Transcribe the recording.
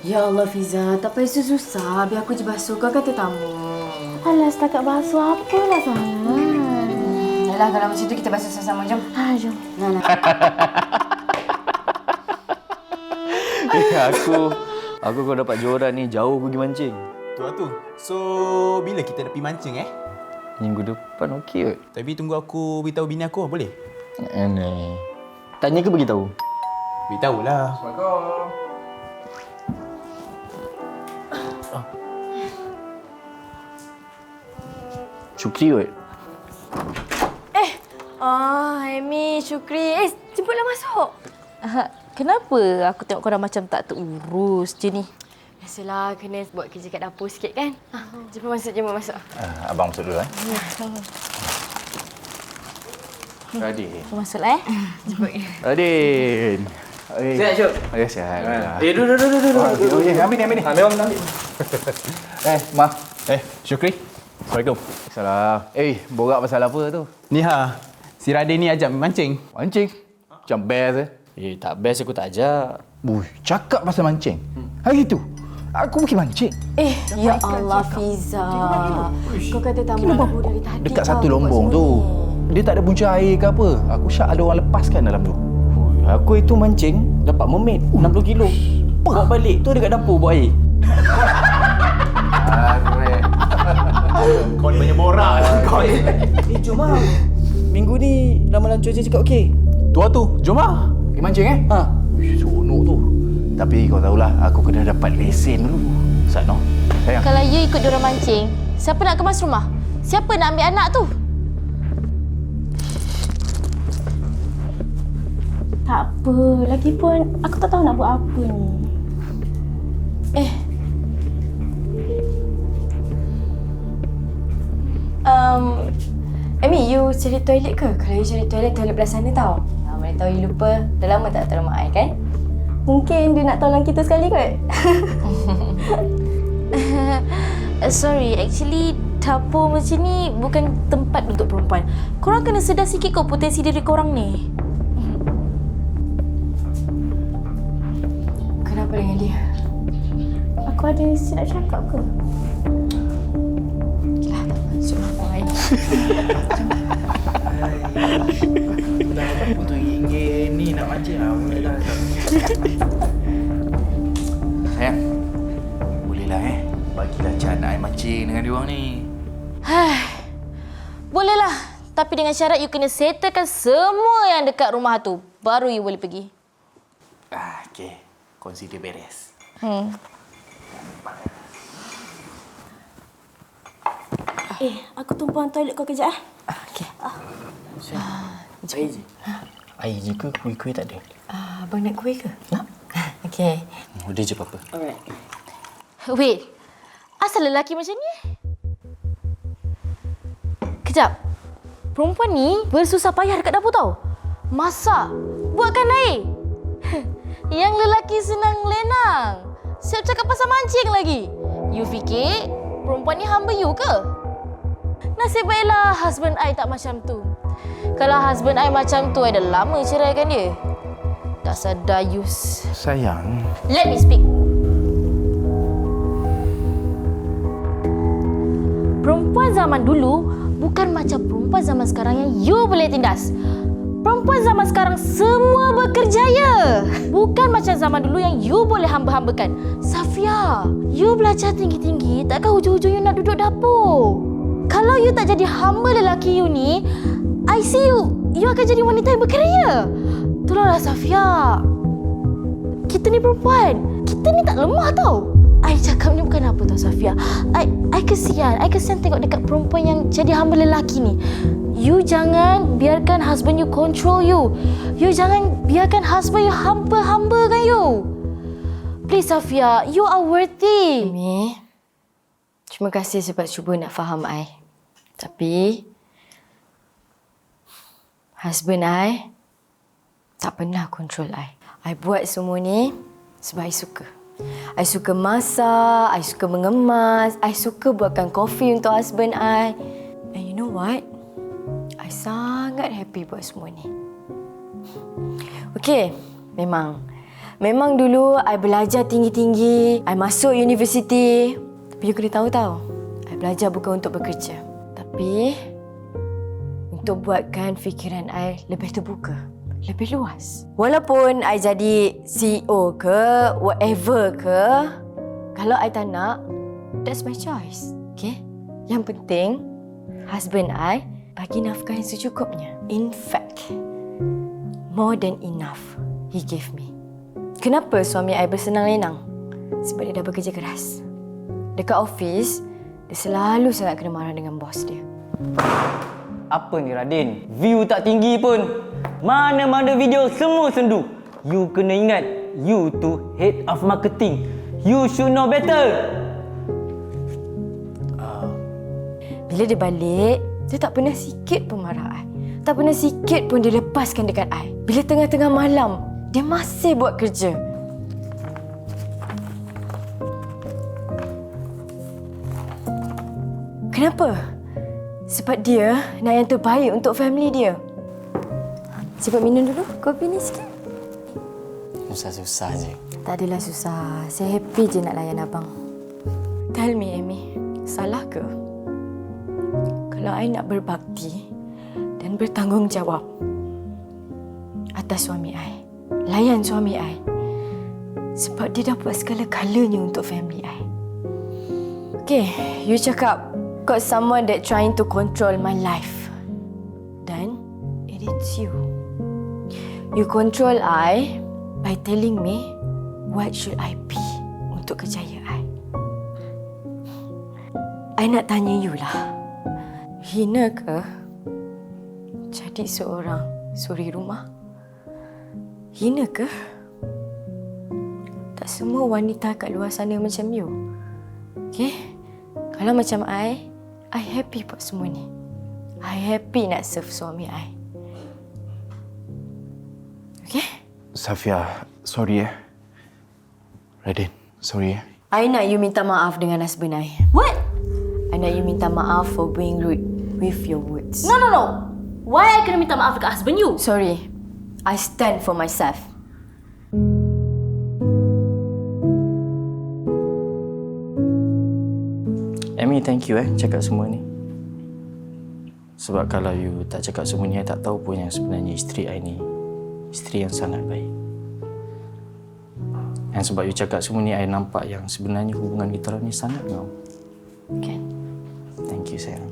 Ya Allah Fiza, tak payah susah. Biar aku je basuh. Kau kata tamu. Alah, setakat basuh apalah sangat. Yalah, kalau macam tu kita basuh sama-sama. Jom. Jom. Nah. Aku kau dapat joran ni jauh pergi mancing. Tu. So, bila kita nak pergi mancing Minggu depan okey kot. Tapi tunggu aku beritahu bini aku, boleh? Aneh. Tanya ke beritahu? Beritahulah. Syukri kot. Amy, Syukri. Jemputlah masuk. Kenapa aku tengok korang macam tak terurus je ni? Biasalah, kena buat kerja kat dapur sikit kan. Jemput masuk. Abang masuk dulu Radin. Masuklah Radin. Sihat, Syuk? Sihat. Duduk. Ambil ni. Ambil. Ma. Syukri. Assalamualaikum. Salam. Borak pasal apa tu? Ni si Radin ni ajak mancing. Mancing. Macam best Tak best aku tak ajak. Cakap pasal mancing. Hari tu, aku pergi mancing. Ya Allah, Fiza. Kau kata tamu aku dari tadi. Dekat satu lombong tu. Dia tak ada punca air ke apa. Aku syak ada orang lepaskan dalam tu. Aku itu mancing dapat mermaid 60 kilo. Bawa balik tu dekat dapur buat air. Kau ni banyak borak kau ni. Jom lah. Minggu ni ramalan cuaca cakap okey. Tu, jom lah. Pergi mancing Seronok tu. Tapi kau tahulah, aku kena dapat lesen dulu. Sat no. Sayang. Kalau you ikut diorang mancing, siapa nak kemas rumah? Siapa nak ambil anak tu? Tak apa. Lagipun, aku tak tahu nak buat apa ni. Amy, you cari toilet ke? Kalau you cari toilet belah sana tau. Mana tahu you lupa. Dah lama tak tolong mak I kan? Mungkin dia nak tolong kita sekali kot. Sorry, actually dapur macam ni bukan tempat untuk perempuan. Korang kena sedar sikit kau potensi diri korang ni. Kenapa dengan dia? Aku ada nak cakap ke? Okeylah, tak apa. Suruh aku main. Untuk ringgit ni nak mancing lah. Sayang. Bolehlah bagilah Chan nak mancing dengan diorang ni. Bolehlah, tapi dengan syarat you kena settlekan semua yang dekat rumah tu. Baru you boleh pergi. Okey. Consider beres. Aku tumpang toilet kau kejap. Okey. Air je. Air je ke? Kuih-kuih tak ada? Abang nak kuih ke? Nak. Okey. Udah je apa-apa. Alright. Wait, asal lelaki macam ni? Kejap. Perempuan ni bersusah payah dekat dapur tau. Masak, buatkan air. Yang lelaki senang lenang. Siap cakap pasal mancing lagi. You fikir perempuan ni hamba you ke? Nasib baiklah husband I tak macam tu. Kalau husband I macam tu, I dah lama ceraikan dia. Dasar dayus. Sayang. Let me speak. Perempuan zaman dulu bukan macam perempuan zaman sekarang yang you boleh tindas. Perempuan zaman sekarang semua berkerjaya. Bukan macam zaman dulu yang you boleh hamba-hambakan. Safia, you belajar tinggi-tinggi, takkan hujung-hujung you nak duduk dapur. Kalau you tak jadi hamba lelaki you ni, I see you akan jadi wanita yang berkerjaya. Tolonglah Safia. Kita ni perempuan. Kita ni tak lemah tau. I cakap ni bukan apa tau Safia. I kesian tengok dekat perempuan yang jadi hamba lelaki ni. You jangan biarkan husband you control you. You jangan biarkan husband you hamba-hambakan you. Please Safia, you are worthy. Amy, terima kasih sebab cuba nak faham I. Tapi, husband I tak pernah control I. I buat semua ni sebab I suka. I suka masak, I suka mengemas, I suka buatkan kopi untuk husband I. And you know what? I sangat happy buat semua ni. Okey, memang Memang dulu I belajar tinggi-tinggi, I masuk universiti. Tapi you kena tahu tau, I belajar bukan untuk bekerja. Tapi untuk buatkan fikiran I lebih terbuka, lebih luas. Walaupun I jadi CEO ke, whatever ke, kalau I tak nak, that's my choice. Okay? Yang penting, husband I bagi nafkah yang secukupnya. In fact, more than enough he gave me. Kenapa suami I bersenang lenang? Sebab dia dah bekerja keras. Dekat office, dia selalu sangat kena marah dengan bos dia. Apa ni Radin? View tak tinggi pun. Mana-mana video semua sendu. You kena ingat, you tu head of marketing. You should know better. Bila dia balik, dia tak pernah sikit pun marah I. Tak pernah sikit pun dia lepaskan dekat I. Bila tengah-tengah malam, dia masih buat kerja. Kenapa? Sebab dia nak yang terbaik untuk family dia. Cepat minum dulu kopi ni sikit. Susah-susah je. Tak adalah susah. Saya happy je nak layan abang. Tell me, Amy. Salah ke? Kalau I nak berbakti dan bertanggungjawab atas suami I. Layan suami I. Sebab dia dah buat segala-galanya untuk family I. Okay, you cakap got someone that trying to control my life. Then, it is you. You control I by telling me what should I be untuk kerjaya I. I nak tanya you lah. Hina ke jadi seorang suri rumah? Hina ke? Tak semua wanita kat luar sana macam you. Okay? Kalau macam I happy buat semua ni. I happy nak serve suami I. Okay? Safia, sorry Radin, sorry I nak you minta maaf dengan husband I. What? I nak you minta maaf for being rude with your words. No. Why I kena minta maaf dekat husband you? Sorry. I stand for myself. Amy, thank you cakap semua ni. Sebab kalau you tak cakap semua ni, I tak tahu pun yang sebenarnya isteri I ni isteri yang sangat baik. Dan sebab you cakap semua ni, I nampak yang sebenarnya hubungan kita orang ni sangat ngau. Okay. Thank you, sayang.